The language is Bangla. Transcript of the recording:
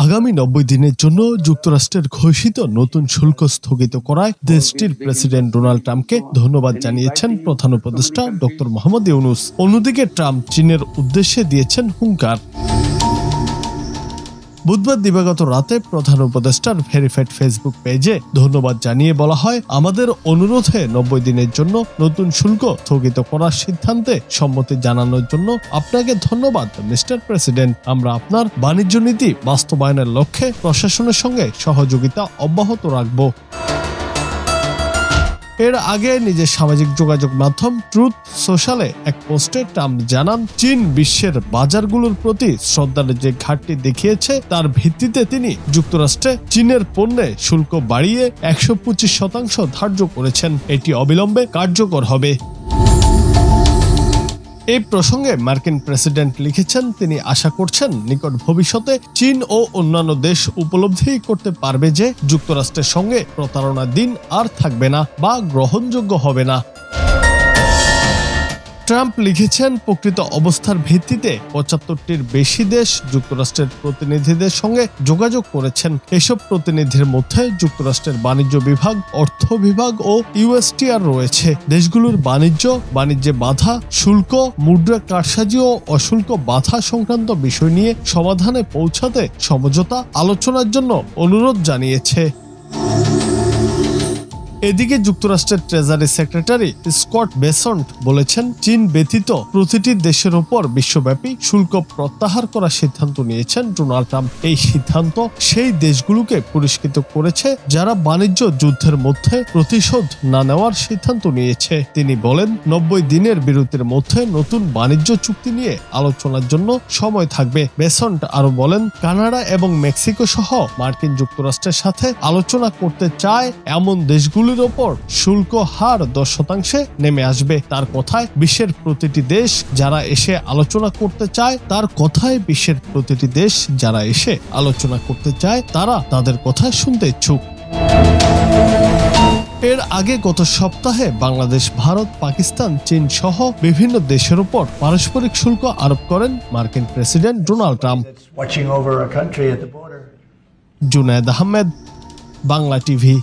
আগামী 90 দিনের জন্য যুক্তরাষ্ট্রের ঘোষিত নতুন শুল্ক স্থগিত করায় দেশটির প্রেসিডেন্ট ডোনাল্ড ট্রাম্পকে ধন্যবাদ জানিয়েছেন প্রধান উপদেষ্টা ডক্টর মোহাম্মদ ইউনূস। অন্যদিকে ট্রাম্প চীনের উদ্দেশ্যে দিয়েছেন হুঙ্কার। বুধবার দিবাগত রাতে প্রধান উপদেষ্টার ভেরিফাইড ফেসবুক পেজে ধন্যবাদ জানিয়ে বলা হয়, আমাদের অনুরোধে 90 দিনের জন্য নতুন শুল্ক স্থগিত করার সিদ্ধান্তে সম্মতি জানানোর জন্য আপনাকে ধন্যবাদ মিস্টার প্রেসিডেন্ট। আমরা আপনার বাণিজ্য নীতি বাস্তবায়নের লক্ষ্যে প্রশাসনের সঙ্গে সহযোগিতা অব্যাহত রাখব। এর আগে নিজের সামাজিক যোগাযোগ মাধ্যম ট্রুথ সোশ্যালে এক পোস্টে ট্রাম্প জানান, চীন বিশ্বের বাজারগুলোর প্রতি শ্রদ্ধার যে ঘাটতি দেখিয়েছে তার ভিত্তিতে তিনি যুক্তরাষ্ট্রে চীনের পণ্যে শুল্ক বাড়িয়ে 125% ধার্য করেছেন। এটি অবিলম্বে কার্যকর হবে। এই প্রসঙ্গে মার্কিন প্রেসিডেন্ট লিখেছেন, তিনি আশা করছেন নিকট ভবিষ্যতে চীন ও অন্যান্য দেশ উপলব্ধি করতে পারবে যে যুক্তরাষ্ট্রের সঙ্গে প্রতারণার দিন আর থাকবে না বা গ্রহণযোগ্য হবে না। ট্রাম্প লিখেছেন, প্রকৃত অবস্থার ভিত্তিতে 75টির বেশি দেশ যুক্তরাষ্ট্রের প্রতিনিধিদের সঙ্গে যোগাযোগ করেছেন। এসব প্রতিনিধির মধ্যে যুক্তরাষ্ট্রের বাণিজ্য বিভাগ, অর্থ বিভাগ ও ইউএসটিআর রয়েছে। দেশগুলোর বাণিজ্যে বাধা, শুল্ক, মুদ্রা কারসাজি ও অশুল্ক বাধা সংক্রান্ত বিষয় নিয়ে সমাধানে পৌঁছাতে সমঝোতা আলোচনার জন্য অনুরোধ জানিয়েছে। এদিকে যুক্তরাষ্ট্রের ট্রেজারি সেক্রেটারি স্কট বেসন্ট বলেছেন, চীন ব্যতীত প্রতিটি দেশের উপর বিশ্বব্যাপী শুল্ক প্রত্যাহার করার সিদ্ধান্ত নিয়েছেন ডোনাল্ড ট্রাম্প। এই সিদ্ধান্ত সেই দেশগুলোকে পুরস্কৃত করেছে যারা বাণিজ্য যুদ্ধের মধ্যে প্রতিশোধ না নেওয়ার সিদ্ধান্ত নিয়েছে। তিনি বলেন, 90 দিনের বিরতির মধ্যে নতুন বাণিজ্য চুক্তি নিয়ে আলোচনার জন্য সময় থাকবে। বেসন্ট আরো বলেন, কানাডা এবং মেক্সিকো সহ মার্কিন যুক্তরাষ্ট্রের সাথে আলোচনা করতে চায় এমন দেশগুলো ওপর শুল্ক হার 10% নেমে আসবে। তার কথায় বিশ্বের প্রতিটি দেশ যারা এসে আলোচনা করতে চায় তারা তাদের কথা শুনতে ইচ্ছুক। এর আগে গত সপ্তাহে বাংলাদেশ, ভারত, পাকিস্তান, চীন সহ বিভিন্ন দেশের উপর পারস্পরিক শুল্ক আরোপ করেন মার্কিন president Donald Trump. Watching over a country at the border. Junaid Ahmed, Bangla TV.